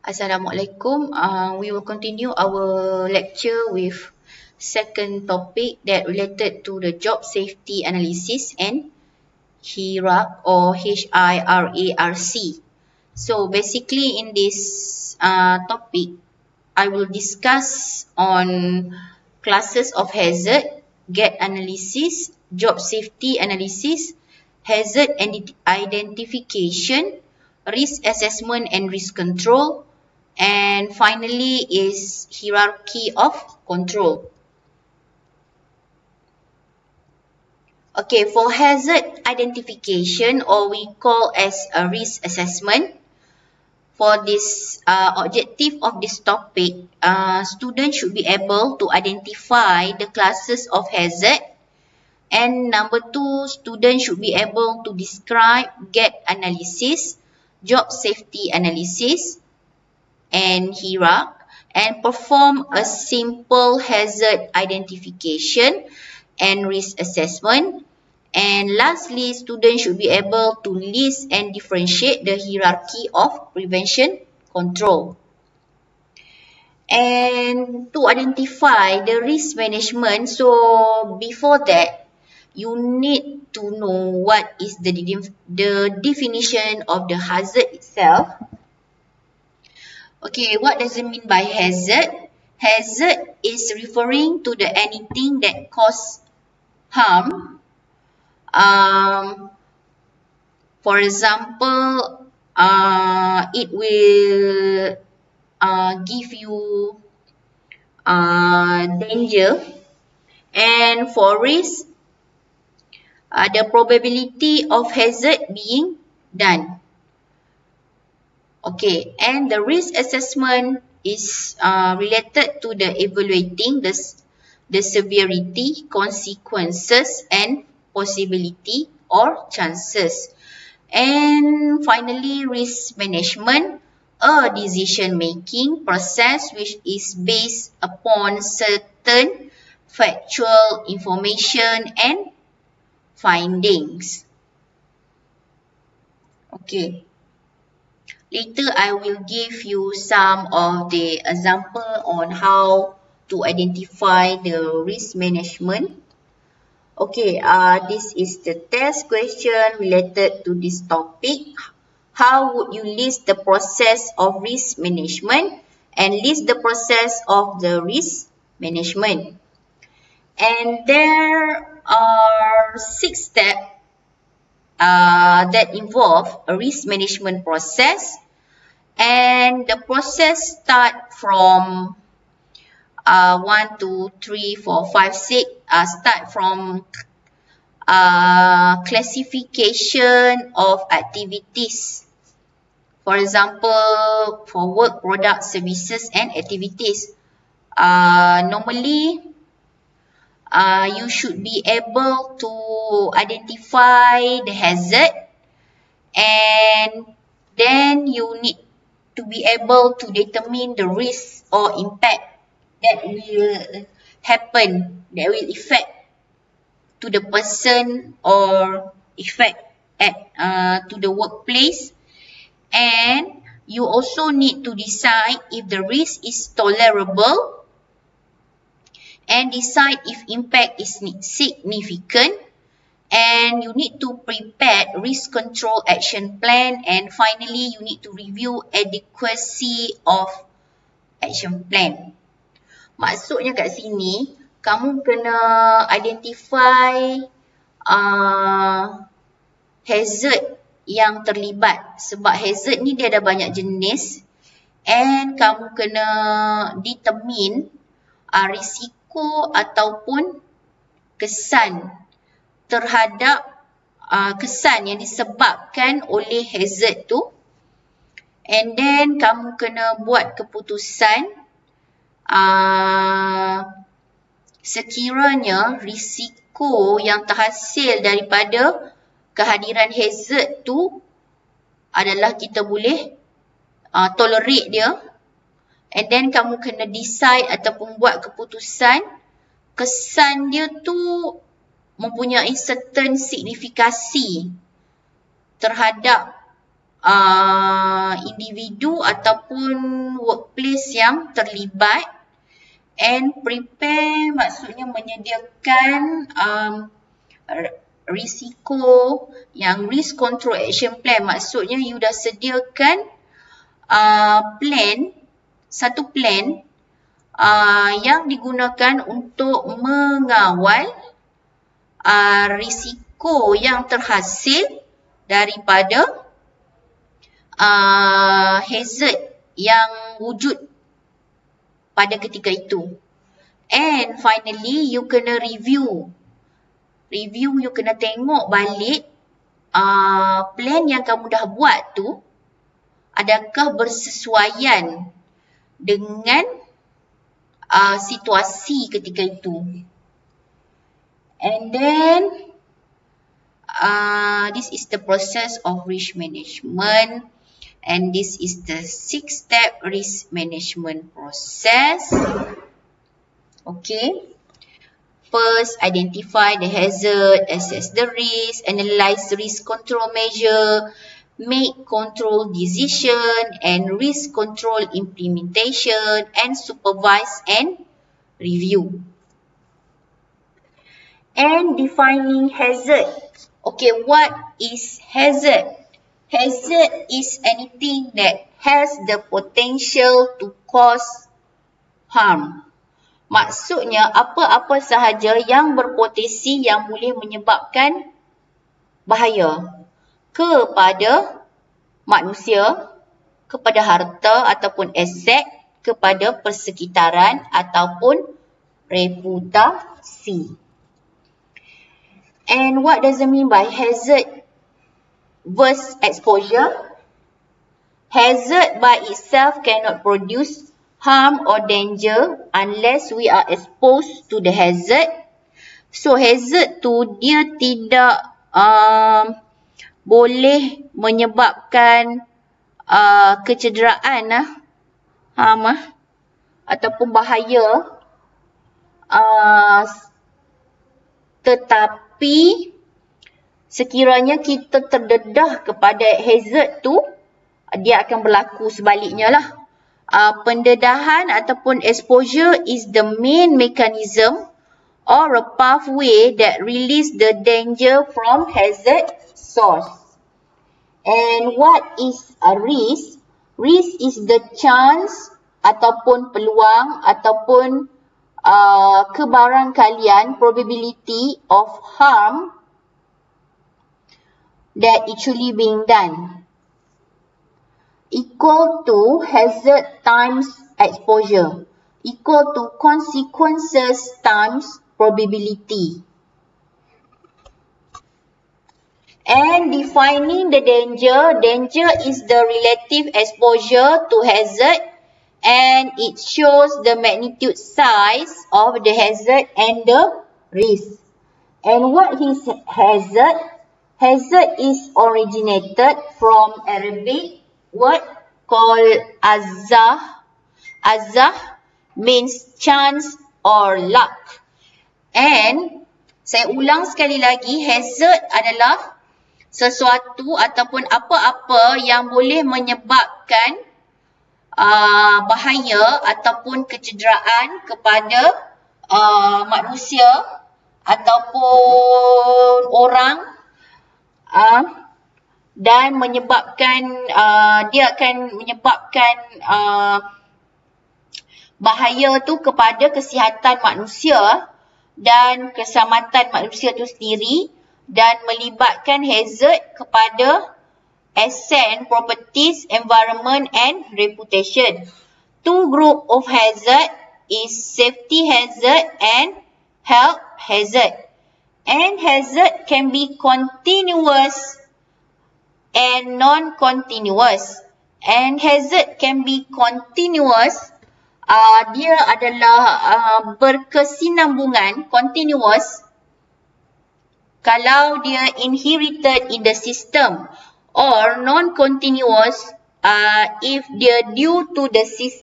Assalamualaikum. We will continue our lecture with second topic that related to the job safety analysis and HIRAC or HIRARC. So basically in this topic, I will discuss on classes of hazard, gap analysis, job safety analysis, hazard identification, risk assessment and risk control, and finally is hierarchy of control. Okay, for hazard identification, or we call as a risk assessment, for this objective of this topic, students should be able to identify the classes of hazard, and number two, students should be able to describe gap analysis, job safety analysis, and HIRAC, and perform a simple hazard identification and risk assessment. And lastly, students should be able to list and differentiate the hierarchy of prevention control. And to identify the risk management, so before that, you need to know what is the definition of the hazard itself. Okay, what does it mean by hazard? Hazard is referring to the anything that cause harm. For example, it will give you danger. And for risk, the probability of hazard being done. Okay, and the risk assessment is related to the evaluating the severity, consequences, and possibility or chances. And finally, risk management, a decision-making process which is based upon certain factual information and findings. Okay. Later, I will give you some of the example on how to identify the risk management. Okay, this is the test question related to this topic. How would you list the process of risk management and list the process of the risk management? And there are 6 steps that involve a risk management process, and the process start from 1, 2, 3, 4, 5, 6 start from classification of activities. For example, for work, product, services and activities. Normally, you should be able to identify the hazard, and then you need to be able to determine the risk or impact that will happen, that will affect to the person or effect to the workplace. And you also need to decide if the risk is tolerable and decide if impact is significant, and you need to prepare risk control action plan, and finally you need to review adequacy of action plan. Maksudnya kat sini, kamu kena identify hazard yang terlibat, sebab hazard ni dia ada banyak jenis, and kamu kena determine risiko ataupun kesan terhadap kesan yang disebabkan oleh hazard tu, and then kamu kena buat keputusan sekiranya risiko yang terhasil daripada kehadiran hazard tu adalah kita boleh tolerate dia, and then kamu kena decide ataupun buat keputusan kesan dia tu mempunyai certain signifikasi terhadap individu ataupun workplace yang terlibat. And prepare maksudnya menyediakan risiko, yang risk control action plan maksudnya you dah sediakan satu plan yang digunakan untuk mengawal risiko yang terhasil daripada hazard yang wujud pada ketika itu. And finally, you kena review, you kena tengok balik plan yang kamu dah buat tu adakah bersesuaian dengan situasi ketika itu. And then this is the process of risk management, and this is the 6-step risk management process. Okay. First, identify the hazard, assess the risk, analyze risk control measure, make control decision and risk control implementation, and supervise and review. And defining hazard. Okay, what is hazard? Hazard is anything that has the potential to cause harm. Maksudnya apa-apa sahaja yang berpotensi yang boleh menyebabkan bahaya kepada manusia, kepada harta ataupun aset, kepada persekitaran ataupun reputasi. And what does it mean by hazard versus exposure? Hazard by itself cannot produce harm or danger unless we are exposed to the hazard. So hazard tu dia tidak boleh menyebabkan kecederaan ataupun bahaya, tetapi sekiranya kita terdedah kepada hazard tu, dia akan berlaku sebaliknya lah. Pendedahan ataupun exposure is the main mechanism or a pathway that release the danger from hazard source. And what is a risk? Risk is the chance ataupun peluang ataupun kebarangkalian, probability of harm that actually being done, equal to hazard times exposure, equal to consequences times probability. And defining the danger. Danger is the relative exposure to hazard, and it shows the magnitude size of the hazard and the risk. And what is hazard? Hazard is originated from Arabic word called azah. Azah means chance or luck. And saya ulang sekali lagi, hazard adalah sesuatu ataupun apa-apa yang boleh menyebabkan bahaya ataupun kecederaan kepada manusia ataupun orang, dan menyebabkan dia akan menyebabkan bahaya tu kepada kesihatan manusia dan keselamatan manusia tu sendiri, dan melibatkan hazard kepada asset, properties, environment and reputation. Two group of hazard is safety hazard and health hazard. And hazard can be continuous and non-continuous. And hazard can be continuous. Dia adalah berkesinambungan, continuous, kalau dia inherited in the system, or non-continuous if dia due to the system